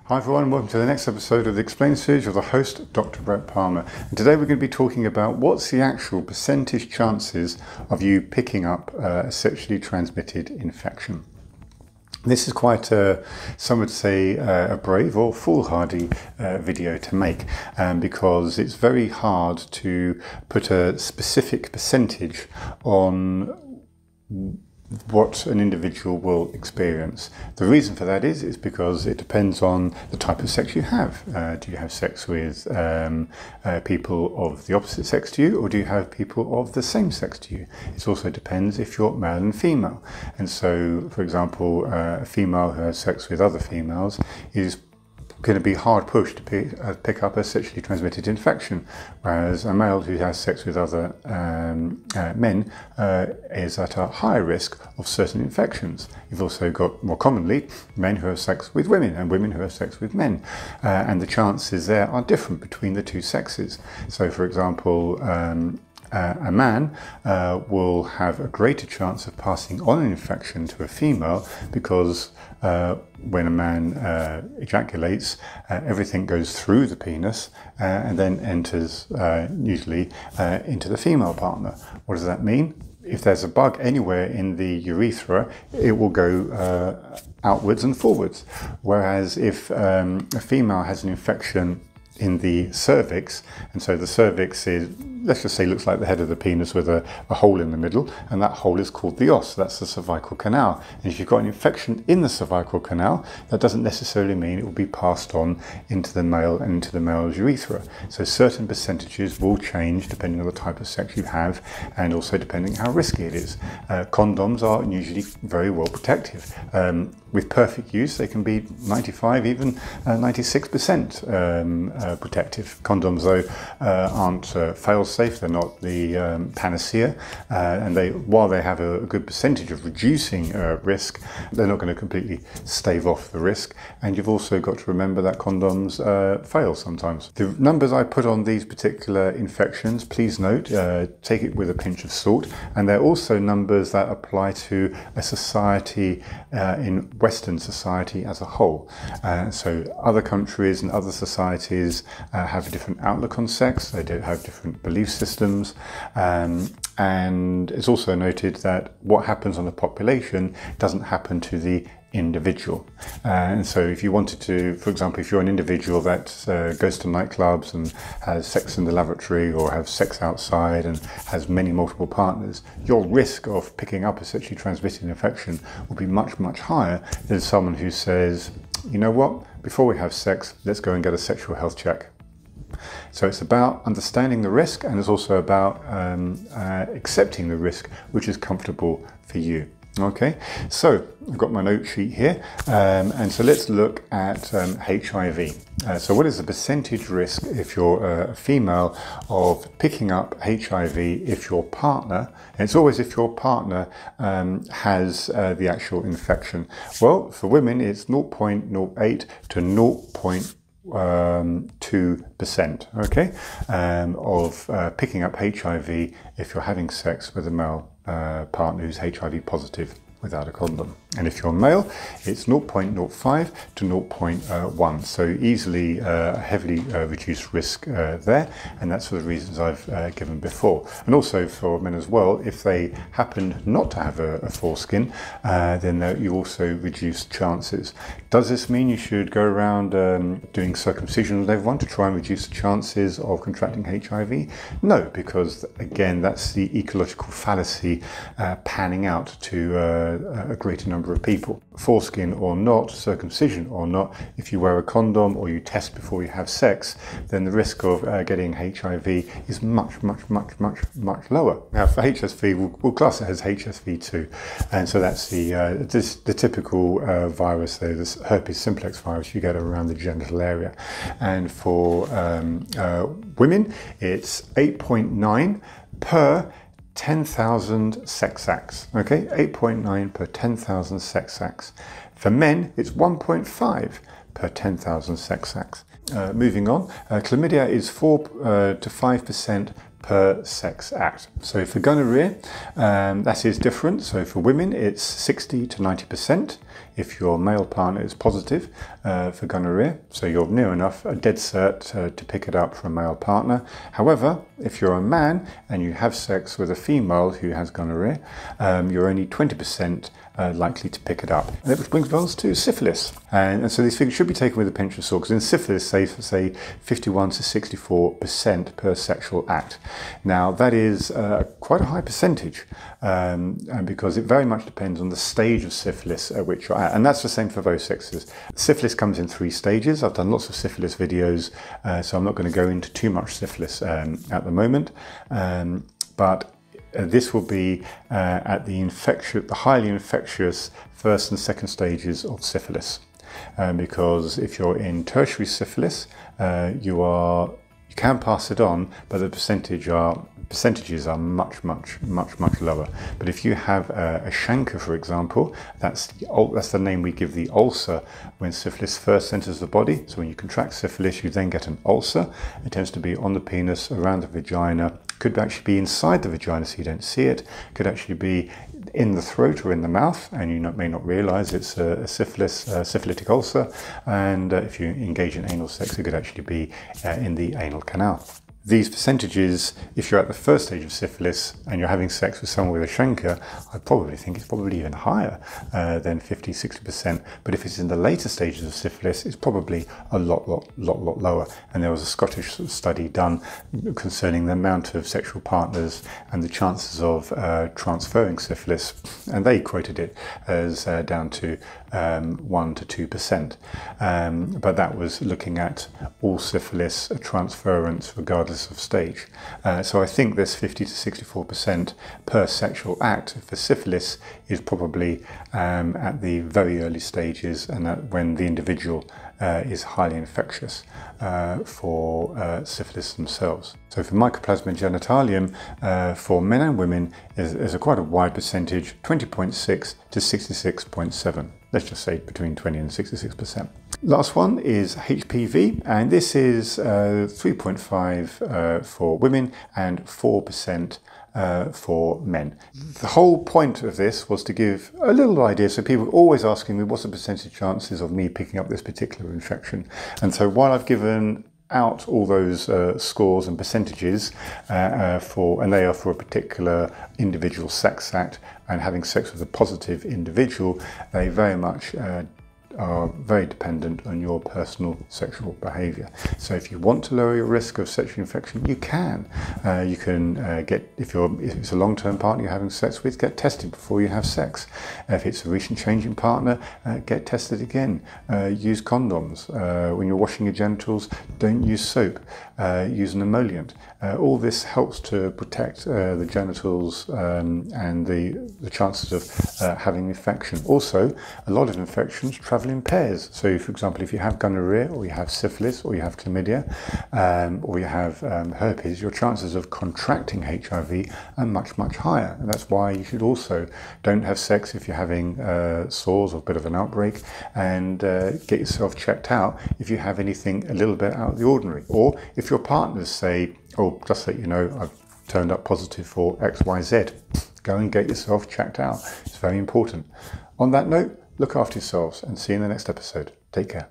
Hi everyone, and welcome to the next episode of the Explain series with the host, Dr. Bret Palmer. And today we're going to be talking about what's the actual percentage chances of you picking up a sexually transmitted infection. This is quite, some would say, a brave or foolhardy video to make because it's very hard to put a specific percentage on what an individual will experience. The reason for that is because it depends on the type of sex you have. Do you have sex with people of the opposite sex to you, or do you have people of the same sex to you? It also depends if you're male and female. And so, for example, a female who has sex with other females is going to be hard pushed to pick up a sexually transmitted infection, whereas a male who has sex with other men is at a higher risk of certain infections. You've also got, more commonly, men who have sex with women and women who have sex with men, and the chances there are different between the two sexes. So, for example, a man will have a greater chance of passing on an infection to a female because when a man ejaculates, everything goes through the penis and then enters usually into the female partner. What does that mean? If there's a bug anywhere in the urethra, it will go outwards and forwards. Whereas if a female has an infection in the cervix, and so the cervix is, let's just say, looks like the head of the penis with a hole in the middle, and that hole is called the os. That's the cervical canal. And if you've got an infection in the cervical canal, that doesn't necessarily mean it will be passed on into the male and into the male's urethra. So certain percentages will change depending on the type of sex you have, and also depending how risky it is. Condoms are usually very well protective. With perfect use, they can be 95, even 96% protective. Condoms, though, aren't fail-safe. They're not the panacea, and while they have a good percentage of reducing risk, they're not going to completely stave off the risk. And you've also got to remember that condoms fail sometimes. The numbers I put on these particular infections, please note, take it with a pinch of salt, and they're also numbers that apply to a society in Western society as a whole. So other countries and other societies have a different outlook on sex. They do have different belief systems, and it's also noted that what happens on a population doesn't happen to the individual. And so if you wanted to, for example, if you're an individual that goes to nightclubs and has sex in the lavatory or has sex outside and has multiple partners, your risk of picking up a sexually transmitted infection will be much, much higher than someone who says, you know what, before we have sex, let's go and get a sexual health check. So it's about understanding the risk, and it's also about accepting the risk which is comfortable for you. Okay, so I've got my note sheet here, and so let's look at HIV. So what is the percentage risk if you're a female of picking up HIV if your partner, and it's always if your partner has the actual infection? Well, for women it's 0.08 to 0.2%, okay, of picking up HIV if you're having sex with a male partner who's HIV positive without a condom. And if you're male, it's 0.05 to 0.1, so easily a heavily reduced risk there, and that's for the reasons I've given before. And also for men as well, if they happen not to have a foreskin, then you also reduce chances. Does this mean you should go around doing circumcision with everyone to try and reduce the chances of contracting HIV? No, because again, that's the ecological fallacy panning out to a greater number of people. Foreskin or not, circumcision or not, if you wear a condom or you test before you have sex, then the risk of getting HIV is much, much, much, much, much lower. Now for HSV, we'll class it as HSV2, and so that's the typical virus there, this herpes simplex virus you get around the genital area. And for women, it's 8.9 per 10,000 sex acts, okay? 8.9 per 10,000 sex acts. For men, it's 1.5 per 10,000 sex acts. Moving on, chlamydia is 4 to 5% per sex act. So for gonorrhea, that is different. So for women, it's 60 to 90%. if your male partner is positive for gonorrhea, so you're near enough a dead cert to pick it up from a male partner. However, if you're a man and you have sex with a female who has gonorrhea, you're only 20% likely to pick it up. And which brings us to syphilis. And so these figures should be taken with a pinch of salt, because in syphilis, say 51 to 64% per sexual act. Now, that is quite a high percentage, and because it very much depends on the stage of syphilis at which you're at. And that's the same for both sexes. Syphilis comes in 3 stages. I've done lots of syphilis videos, so I'm not going to go into too much syphilis at the moment. But this will be at the highly infectious first and second stages of syphilis, because if you're in tertiary syphilis, you can pass it on, but the percentages are much lower. But if you have a chancre, for example, that's the name we give the ulcer when syphilis first enters the body. So when you contract syphilis, you then get an ulcer. It tends to be on the penis, around the vagina. Could actually be inside the vagina, so you don't see it. Could actually be in the throat or in the mouth, and you may not realize it's a syphilitic ulcer. And if you engage in anal sex, it could actually be in the anal canal. These percentages, if you're at the first stage of syphilis and you're having sex with someone with a chancre, I probably think it's probably even higher than 50–60%. But if it's in the later stages of syphilis, it's probably a lot lower. And there was a Scottish study done concerning the amount of sexual partners and the chances of transferring syphilis, and they quoted it as down to 1 to 2%. But that was looking at all syphilis transference regardless of stage. So I think this 50 to 64% per sexual act for syphilis is probably at the very early stages, and that when the individual is highly infectious for syphilis themselves. So for Mycoplasma genitalium, for men and women, is quite a wide percentage, 20.6 to 66.7. Let's just say between 20 and 66%. Last one is HPV, and this is 3.5 for women and 4% for men. The whole point of this was to give a little idea. So people are always asking me, what's the percentage chances of me picking up this particular infection? And so while I've given out all those scores and percentages and they are for a particular individual sex act and having sex with a positive individual, they very much are very dependent on your personal sexual behaviour. So if you want to lower your risk of sexual infection, you can. You can get, if it's a long-term partner you're having sex with, get tested before you have sex. If it's a recent changing partner, get tested again. Use condoms. When you're washing your genitals, don't use soap. Use an emollient. All this helps to protect the genitals and the chances of having infection. Also, a lot of infections travel in pairs. So, for example, if you have gonorrhea, or you have syphilis, or you have chlamydia, or you have herpes, your chances of contracting HIV are much higher. And that's why you should also don't have sex if you're having sores or a bit of an outbreak, and get yourself checked out if you have anything a little bit out of the ordinary. Or if your partners say, oh, just so you know, I've turned up positive for XYZ, go and get yourself checked out. It's very important. On that note, look after yourselves and see you in the next episode. Take care.